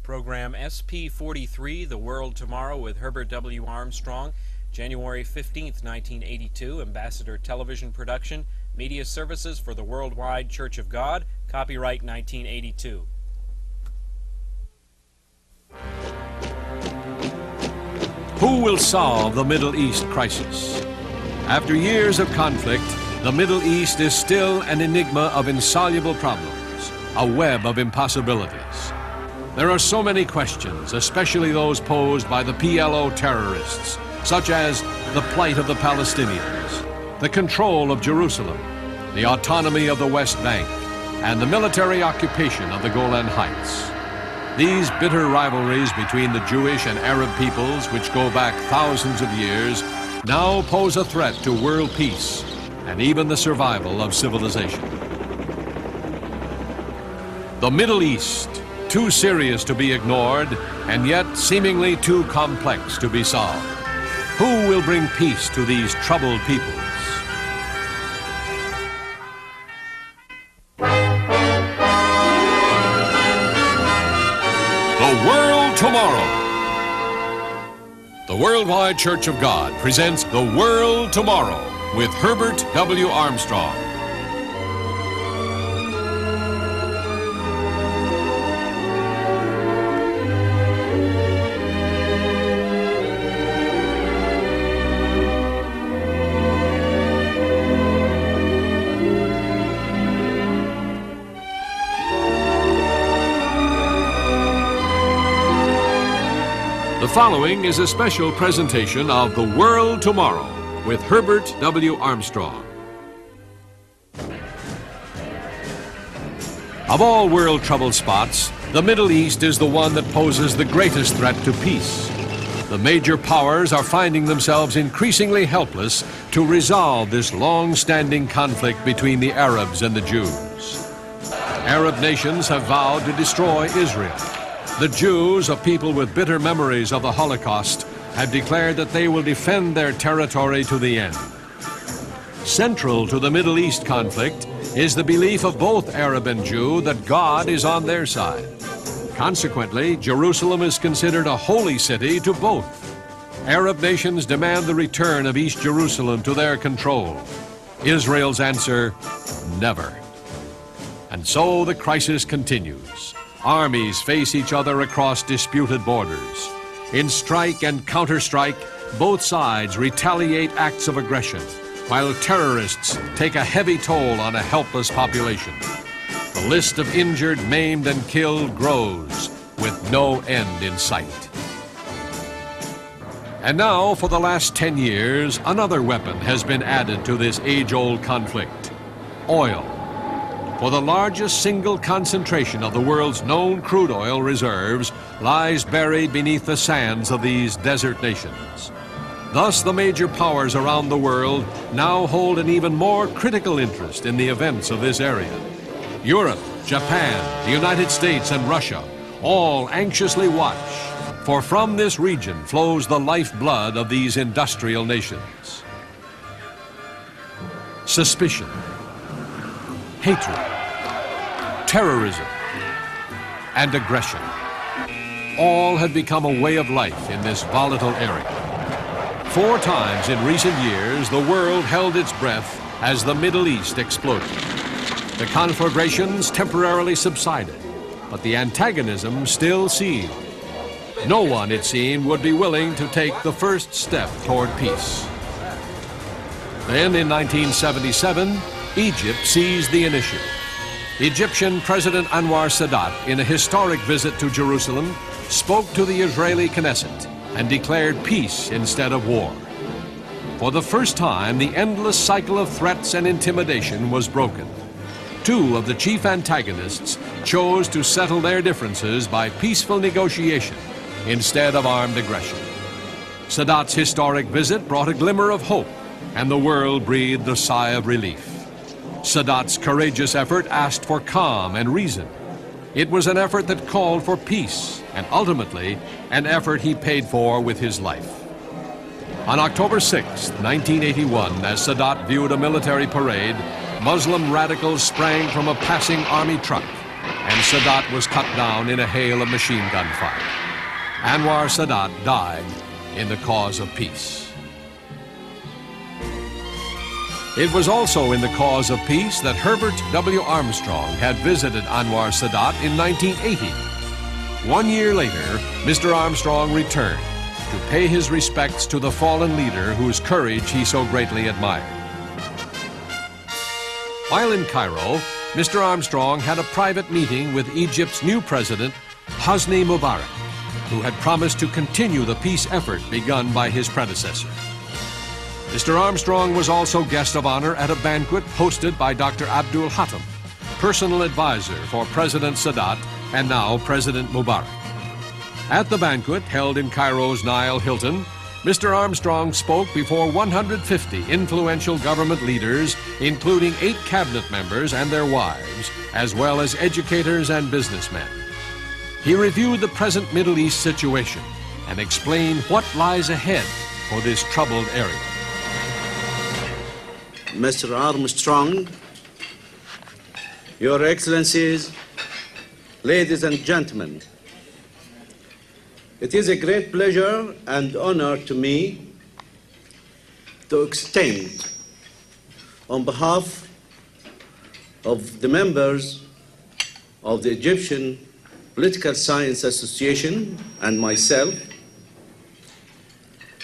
Program SP43, The World Tomorrow with Herbert W. Armstrong, January 15th, 1982, Ambassador Television Production, Media Services for the Worldwide Church of God, copyright 1982. Who will solve the Middle East crisis? After years of conflict, the Middle East is still an enigma of insoluble problems, a web of impossibilities. There are so many questions, especially those posed by the PLO terrorists, such as the plight of the Palestinians, the control of Jerusalem, the autonomy of the West Bank, and the military occupation of the Golan Heights. These bitter rivalries between the Jewish and Arab peoples, which go back thousands of years, now pose a threat to world peace and even the survival of civilization. The Middle East, too serious to be ignored, and yet seemingly too complex to be solved. Who will bring peace to these troubled peoples? The World Tomorrow. The Worldwide Church of God presents The World Tomorrow with Herbert W. Armstrong. The following is a special presentation of The World Tomorrow with Herbert W. Armstrong. Of all world troubled spots, the Middle East is the one that poses the greatest threat to peace. The major powers are finding themselves increasingly helpless to resolve this long-standing conflict between the Arabs and the Jews. Arab nations have vowed to destroy Israel. The Jews, a people with bitter memories of the Holocaust, have declared that they will defend their territory to the end. Central to the Middle East conflict is the belief of both Arab and Jew that God is on their side. Consequently, Jerusalem is considered a holy city to both. Arab nations demand the return of East Jerusalem to their control. Israel's answer, never. And so the crisis continues. Armies face each other across disputed borders. In strike and counter-strike, both sides retaliate acts of aggression, while terrorists take a heavy toll on a helpless population. The list of injured, maimed, and killed grows, with no end in sight. And now, for the last 10 years, another weapon has been added to this age-old conflict: oil. For the largest single concentration of the world's known crude oil reserves lies buried beneath the sands of these desert nations. Thus, the major powers around the world now hold an even more critical interest in the events of this area. Europe, Japan, the United States, and Russia all anxiously watch, for from this region flows the lifeblood of these industrial nations. Suspicion, hatred, terrorism, and aggression all have become a way of life in this volatile area. 4 times in recent years, the world held its breath as the Middle East exploded. The conflagrations temporarily subsided, but the antagonism still seethed. No one, it seemed, would be willing to take the first step toward peace. Then, in 1977, Egypt seized the initiative. Egyptian President Anwar Sadat, in a historic visit to Jerusalem, spoke to the Israeli Knesset and declared peace instead of war. For the first time, the endless cycle of threats and intimidation was broken. 2 of the chief antagonists chose to settle their differences by peaceful negotiation instead of armed aggression. Sadat's historic visit brought a glimmer of hope, and the world breathed a sigh of relief. Sadat's courageous effort asked for calm and reason. It was an effort that called for peace, and ultimately, an effort he paid for with his life. On October 6, 1981, as Sadat viewed a military parade, Muslim radicals sprang from a passing army truck and Sadat was cut down in a hail of machine gun fire. Anwar Sadat died in the cause of peace. It was also in the cause of peace that Herbert W. Armstrong had visited Anwar Sadat in 1980. 1 year later, Mr. Armstrong returned to pay his respects to the fallen leader whose courage he so greatly admired. While in Cairo, Mr. Armstrong had a private meeting with Egypt's new president, Hosni Mubarak, who had promised to continue the peace effort begun by his predecessor. Mr. Armstrong was also guest of honor at a banquet hosted by Dr. Abdul Hatem, personal advisor for President Sadat and now President Mubarak. At the banquet held in Cairo's Nile Hilton, Mr. Armstrong spoke before 150 influential government leaders, including 8 cabinet members and their wives, as well as educators and businessmen. He reviewed the present Middle East situation and explained what lies ahead for this troubled area. Mr. Armstrong, Your Excellencies, ladies and gentlemen, it is a great pleasure and honor to me to extend, on behalf of the members of the Egyptian Political Science Association and myself,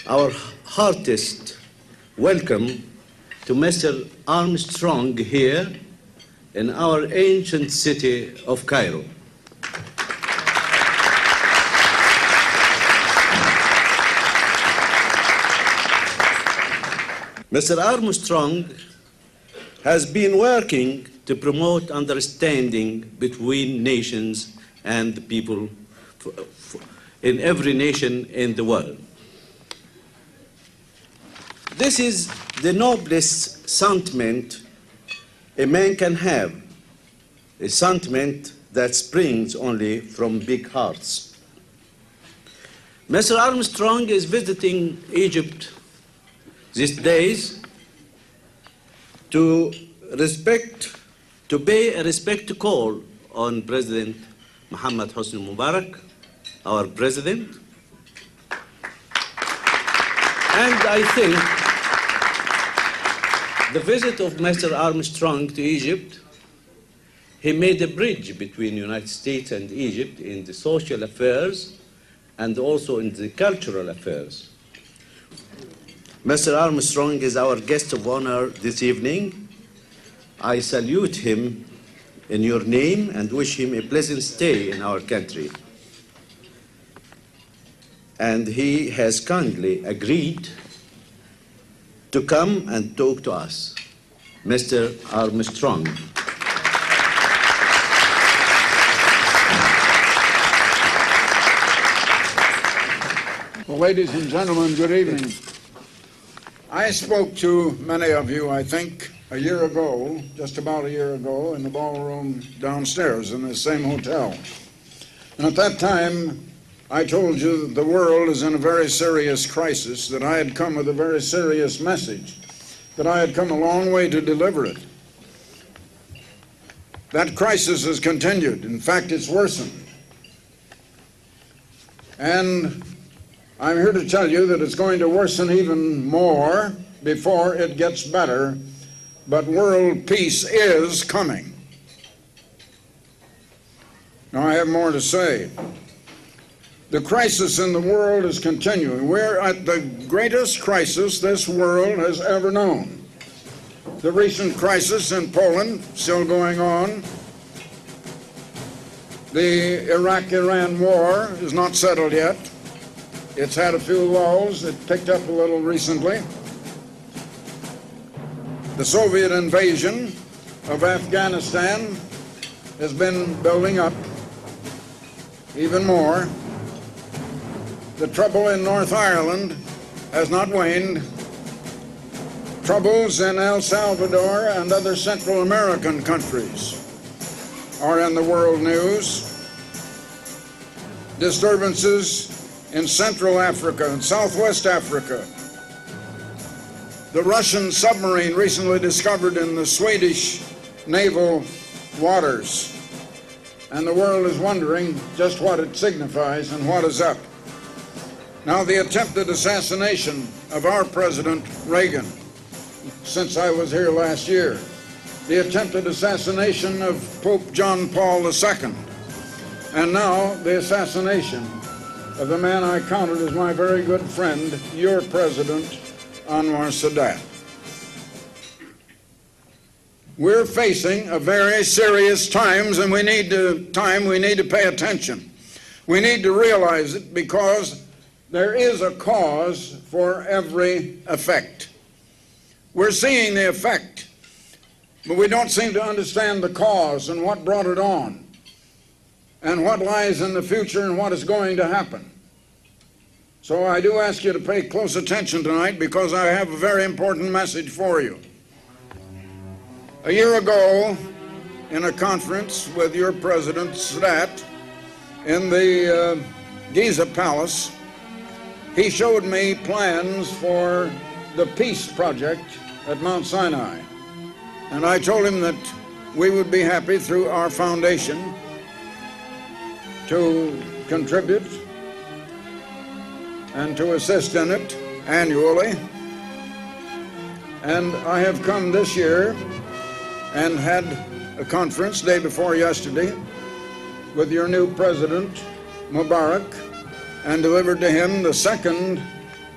our heartiest welcome to Mr. Armstrong here in our ancient city of Cairo. Mr. Armstrong has been working to promote understanding between nations and people in every nation in the world. This is the noblest sentiment a man can have, a sentiment that springs only from big hearts. Mr. Armstrong is visiting Egypt these days to pay a respect call on President Mohammed Hosni Mubarak, our president. And I think the visit of Mr. Armstrong to Egypt, he made a bridge between the United States and Egypt in the social affairs and also in the cultural affairs. Mr. Armstrong is our guest of honor this evening. I salute him in your name and wish him a pleasant stay in our country. And he has kindly agreed to come and talk to us. Mr. Armstrong. Well, ladies and gentlemen, good evening. I spoke to many of you, I think, a year ago, just about a year ago, in the ballroom downstairs in the same hotel. And at that time, I told you that the world is in a very serious crisis, that I had come with a very serious message, that I had come a long way to deliver it. That crisis has continued. In fact, it's worsened. And I'm here to tell you that it's going to worsen even more before it gets better, but world peace is coming. Now, I have more to say. The crisis in the world is continuing. We're at the greatest crisis this world has ever known. The recent crisis in Poland, still going on. The Iraq-Iran war is not settled yet. It's had a few lulls. It picked up a little recently. The Soviet invasion of Afghanistan has been building up even more. The trouble in North Ireland has not waned. Troubles in El Salvador and other Central American countries are in the world news. Disturbances in Central Africa and Southwest Africa. The Russian submarine recently discovered in the Swedish naval waters and the world is wondering just what it signifies and what is up. Now, the attempted assassination of our President Reagan, since I was here last year, the attempted assassination of Pope John Paul II, and now the assassination of the man I counted as my very good friend, your President, Anwar Sadat. We're facing a very serious times, and we need to pay attention. We need to realize it, because there is a cause for every effect. We're seeing the effect, but we don't seem to understand the cause and what brought it on, and what lies in the future and what is going to happen. So I do ask you to pay close attention tonight, because I have a very important message for you. A year ago, in a conference with your President Sadat in the Giza Palace, he showed me plans for the peace project at Mount Sinai. And I told him that we would be happy through our foundation to contribute and to assist in it annually. And I have come this year and had a conference day before yesterday with your new President, Mubarak, and delivered to him the second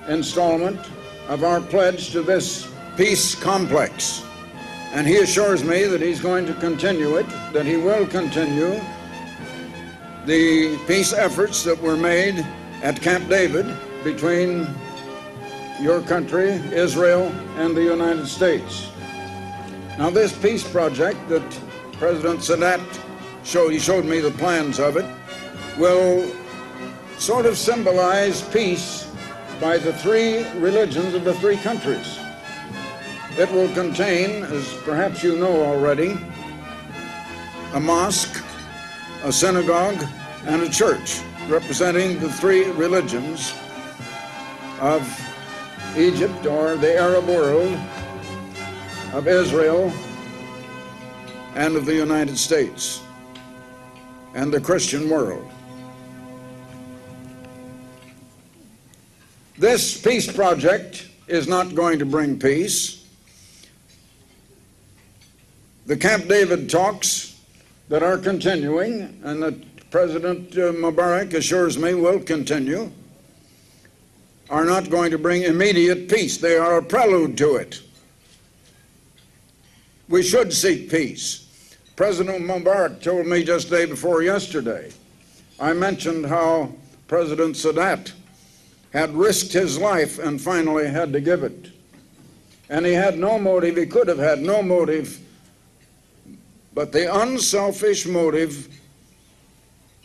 installment of our pledge to this peace complex. And he assures me that he's going to continue it, that he will continue the peace efforts that were made at Camp David between your country, Israel, and the United States. Now, this peace project that President Sadat showed me the plans of it, will sort of symbolize peace by the three religions of the three countries. It will contain, as perhaps you know already, a mosque, a synagogue, and a church representing the three religions of Egypt, or the Arab world, of Israel, and of the United States, and the Christian world. This peace project is not going to bring peace. The Camp David talks that are continuing, and that President Mubarak assures me will continue, are not going to bring immediate peace. They are a prelude to it. We should seek peace. President Mubarak told me just day before yesterday, I mentioned how President Sadat had risked his life and finally had to give it. And he had no motive, he could have had no motive, but the unselfish motive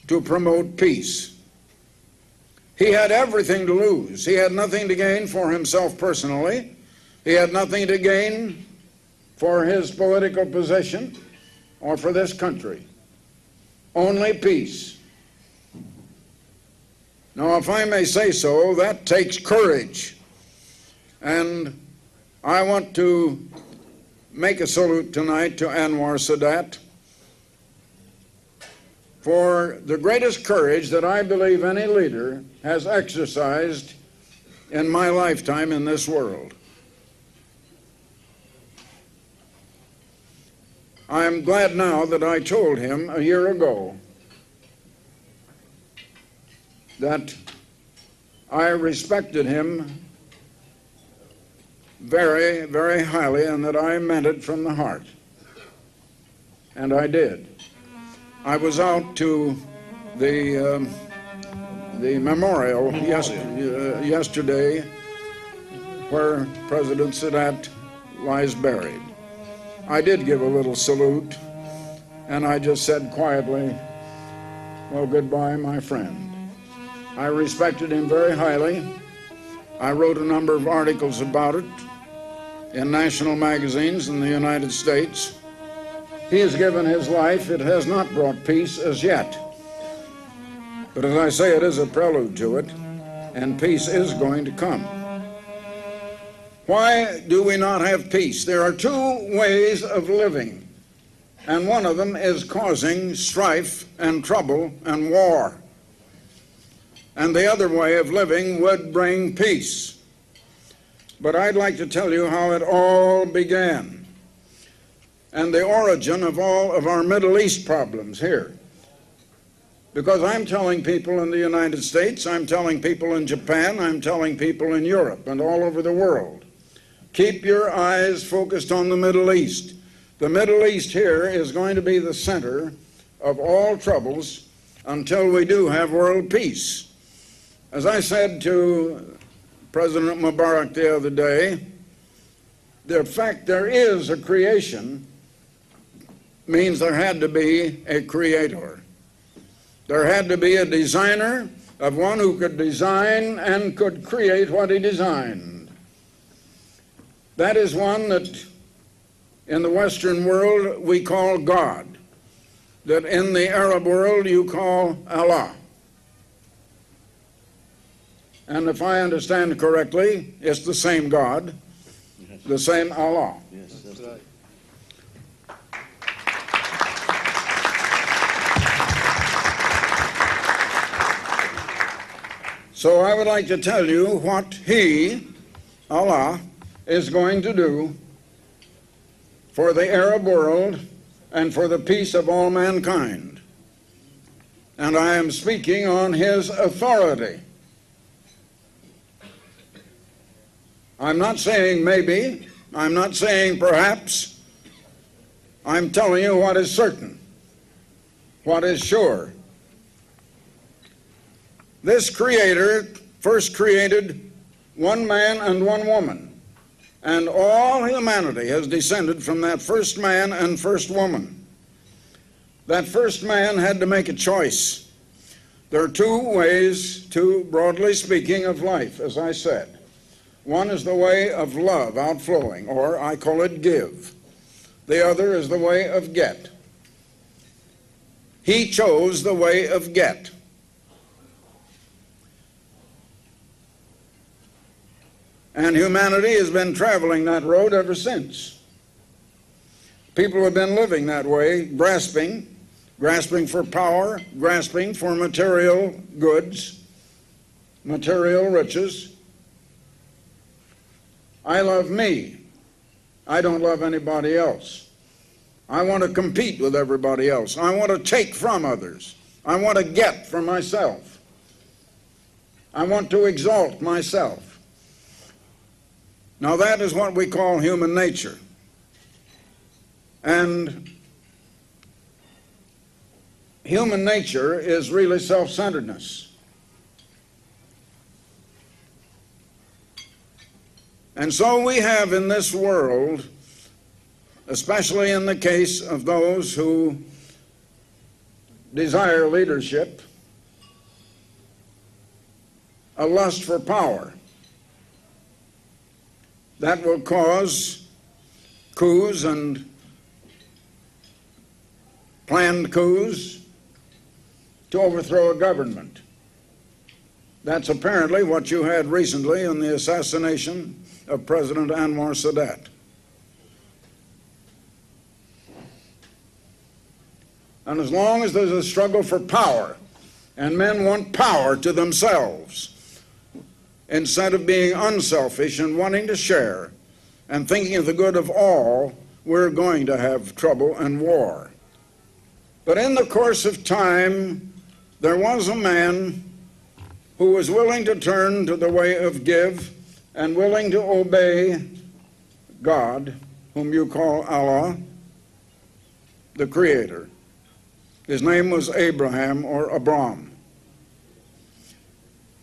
to promote peace. He had everything to lose. He had nothing to gain for himself personally. He had nothing to gain for his political position or for this country. Only peace. Now, if I may say so, that takes courage. And I want to make a salute tonight to Anwar Sadat for the greatest courage that I believe any leader has exercised in my lifetime in this world. I am glad now that I told him a year ago that I respected him very, very highly, and that I meant it from the heart. And I did. I was out to the memorial yesterday where President Sadat lies buried. I did give a little salute, and I just said quietly, well, goodbye, my friend. I respected him very highly. I wrote a number of articles about it in national magazines in the United States. He has given his life. It has not brought peace as yet. But as I say, it is a prelude to it, and peace is going to come. Why do we not have peace? There are two ways of living and one of them is causing strife and trouble and war. And the other way of living would bring peace. But I'd like to tell you how it all began and the origin of all of our Middle East problems here. Because I'm telling people in the United States, I'm telling people in Japan, I'm telling people in Europe and all over the world, keep your eyes focused on the Middle East. The Middle East here is going to be the center of all troubles until we do have world peace. As I said to President Mubarak the other day, the fact there is a creation means there had to be a creator. There had to be a designer of one who could design and could create what he designed. That is one that in the Western world we call God, that in the Arab world you call Allah. And if I understand correctly, it's the same God, the same Allah. Yes, that's right. So I would like to tell you what He, Allah, is going to do for the Arab world and for the peace of all mankind. And I am speaking on His authority. I'm not saying maybe, I'm not saying perhaps, I'm telling you what is certain, what is sure. This Creator first created one man and one woman, and all humanity has descended from that first man and first woman. That first man had to make a choice. There are two ways, broadly speaking, of life, as I said. One is the way of love outflowing, or I call it give. The other is the way of get. He chose the way of get. And humanity has been traveling that road ever since. People have been living that way, grasping for power, grasping for material goods, material riches. I love me. I don't love anybody else. I want to compete with everybody else. I want to take from others. I want to get from myself. I want to exalt myself. Now that is what we call human nature. And human nature is really self-centeredness. And so we have in this world, especially in the case of those who desire leadership, a lust for power. That will cause coups and planned coups to overthrow a government. That's apparently what you had recently in the assassination of President Anwar Sadat. And as long as there's a struggle for power, and men want power to themselves, instead of being unselfish and wanting to share and thinking of the good of all, we're going to have trouble and war. But in the course of time, there was a man who was willing to turn to the way of give and willing to obey God, whom you call Allah, the Creator. His name was Abraham, or Abram.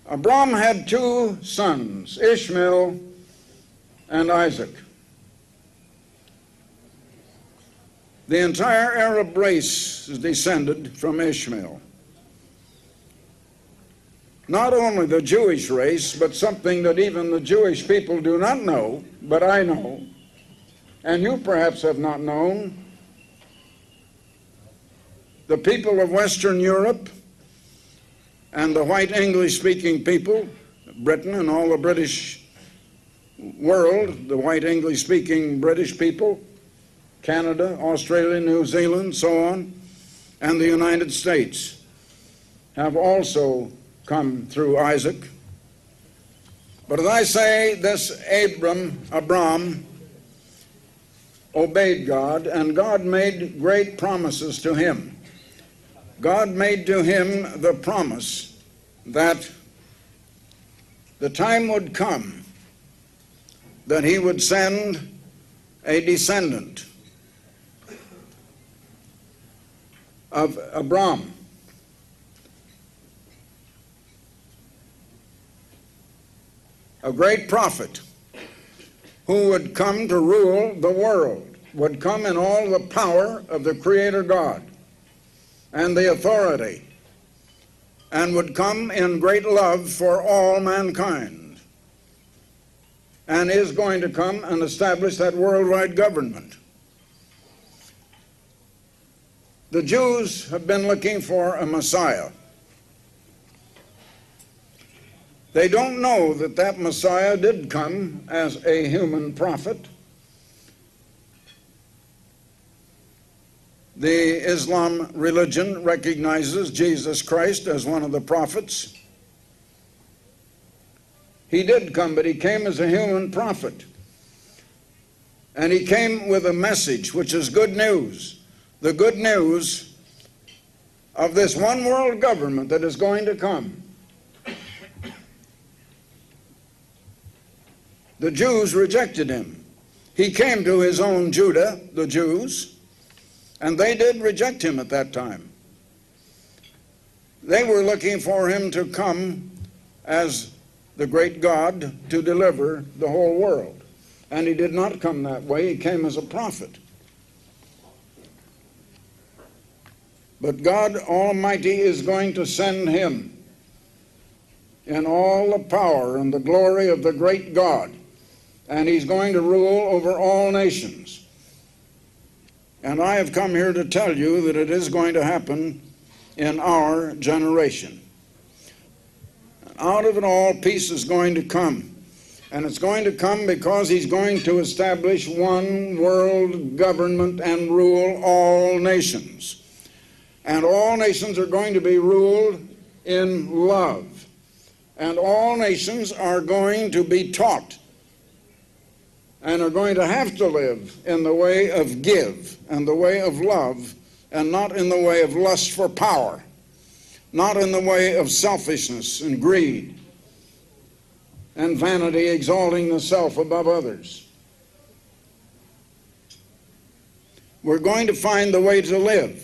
Abram had two sons, Ishmael and Isaac. The entire Arab race is descended from Ishmael. Not only the Jewish race, but something that even the Jewish people do not know, but I know, and you perhaps have not known. The people of Western Europe and the white English-speaking people, Britain and all the British world, the white English-speaking British people, Canada, Australia, New Zealand, so on, and the United States have also come through Isaac. But as I say, this Abram obeyed God, and God made great promises to him. God made to him the promise that the time would come that he would send a descendant of Abram. A great prophet who would come to rule the world, would come in all the power of the Creator God and the authority, and would come in great love for all mankind, and is going to come and establish that worldwide government. The Jews have been looking for a Messiah. They don't know that that Messiah did come as a human prophet. The Islam religion recognizes Jesus Christ as one of the prophets. He did come, but he came as a human prophet. And he came with a message, which is good news. The good news of this one world government that is going to come. The Jews rejected him. He came to his own Judah, the Jews, and they did reject him at that time. They were looking for him to come as the great God to deliver the whole world. And he did not come that way. He came as a prophet. But God Almighty is going to send him in all the power and the glory of the great God. And he's going to rule over all nations. And I have come here to tell you that it is going to happen in our generation. Out of it all, peace is going to come. And it's going to come because he's going to establish one world government and rule all nations. And all nations are going to be ruled in love. And all nations are going to be taught and are going to have to live in the way of give and the way of love, and not in the way of lust for power, not in the way of selfishness and greed and vanity, exalting the self above others. We're going to find the way to live.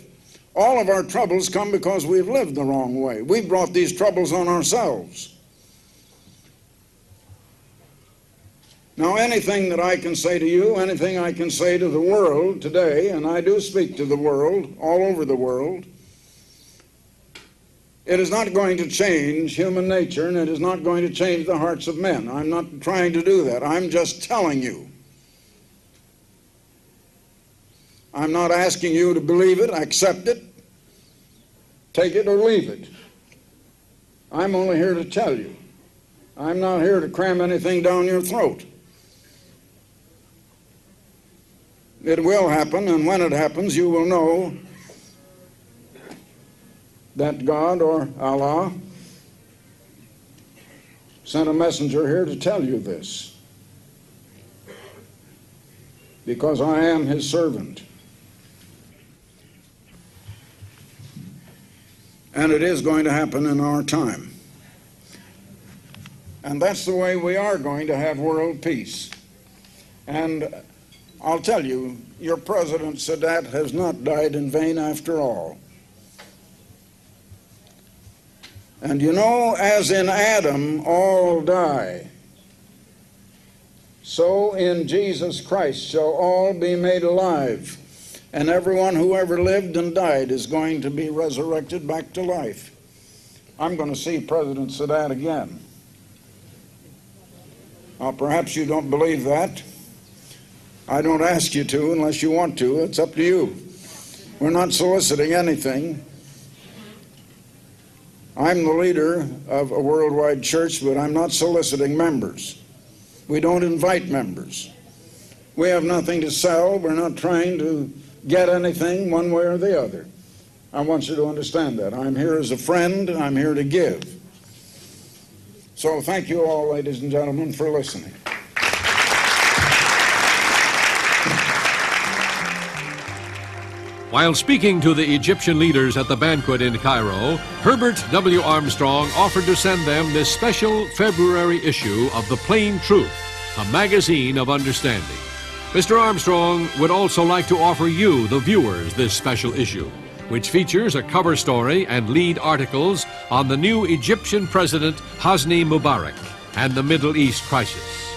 All of our troubles come because we've lived the wrong way. We brought these troubles on ourselves. Now, anything that I can say to you, anything I can say to the world today, and I do speak to the world, all over the world, it is not going to change human nature, and it is not going to change the hearts of men. I'm not trying to do that. I'm just telling you. I'm not asking you to believe it, accept it, take it or leave it. I'm only here to tell you. I'm not here to cram anything down your throat. It will happen, and when it happens, you will know that God or Allah sent a messenger here to tell you this, because I am his servant. And it is going to happen in our time. And that's the way we are going to have world peace. And I'll tell you, your President Sadat has not died in vain after all. And you know, as in Adam all die, so in Jesus Christ shall all be made alive. And everyone who ever lived and died is going to be resurrected back to life. I'm going to see President Sadat again. Now, perhaps you don't believe that. I don't ask you to unless you want to. It's up to you. We're not soliciting anything. I'm the leader of a worldwide church, but I'm not soliciting members. We don't invite members. We have nothing to sell. We're not trying to get anything one way or the other. I want you to understand that. I'm here as a friend. I'm here to give. So thank you all, ladies and gentlemen, for listening. While speaking to the Egyptian leaders at the banquet in Cairo, Herbert W. Armstrong offered to send them this special February issue of The Plain Truth, a magazine of understanding. Mr. Armstrong would also like to offer you, the viewers, this special issue, which features a cover story and lead articles on the new Egyptian President Hosni Mubarak and the Middle East crisis.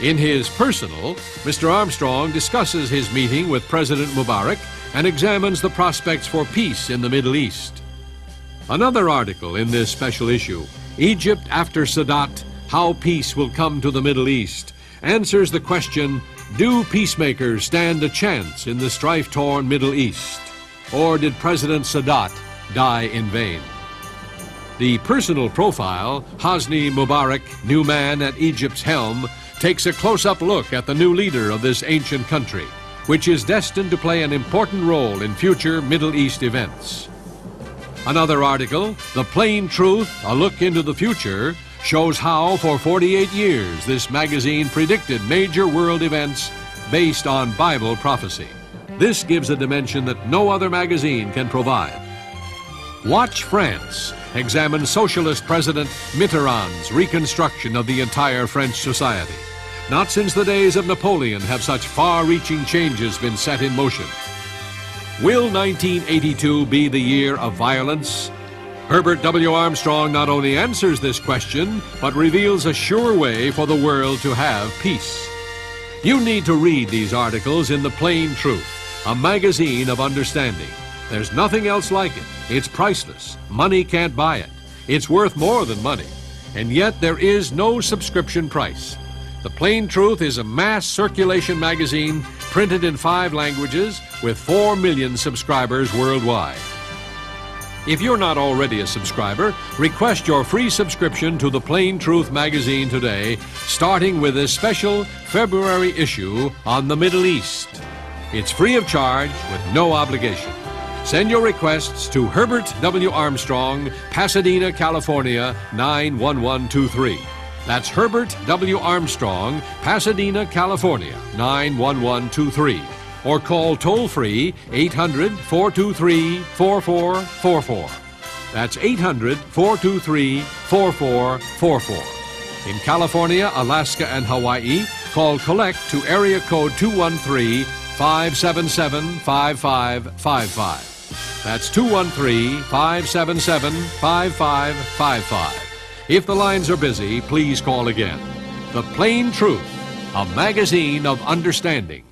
In his personal, Mr. Armstrong discusses his meeting with President Mubarak and examines the prospects for peace in the Middle East. Another article in this special issue, Egypt After Sadat, How Peace Will Come to the Middle East, answers the question, do peacemakers stand a chance in the strife-torn Middle East? Or did President Sadat die in vain? The personal profile, Hosni Mubarak, new man at Egypt's helm, takes a close-up look at the new leader of this ancient country, which is destined to play an important role in future Middle East events. Another article, The Plain Truth, A Look into the Future, shows how for 48 years this magazine predicted major world events based on Bible prophecy. This gives a dimension that no other magazine can provide. Watch France examines Socialist President Mitterrand's reconstruction of the entire French society. Not since the days of Napoleon have such far-reaching changes been set in motion. Will 1982 be the year of violence? Herbert W. Armstrong not only answers this question, but reveals a sure way for the world to have peace. You need to read these articles in The Plain Truth, a magazine of understanding. There's nothing else like it. It's priceless. Money can't buy it. It's worth more than money. And yet there is no subscription price. The Plain Truth is a mass circulation magazine printed in 5 languages with 4 million subscribers worldwide. If you're not already a subscriber, request your free subscription to the Plain Truth magazine today, starting with this special February issue on the Middle East. It's free of charge with no obligation. Send your requests to Herbert W. Armstrong, Pasadena, California, 91123. That's Herbert W. Armstrong, Pasadena, California, 91123. Or call toll-free 800-423-4444. That's 800-423-4444. In California, Alaska, and Hawaii, call collect to area code 213-577-5555. That's 213-577-5555. If the lines are busy, please call again. The Plain Truth, a magazine of understanding.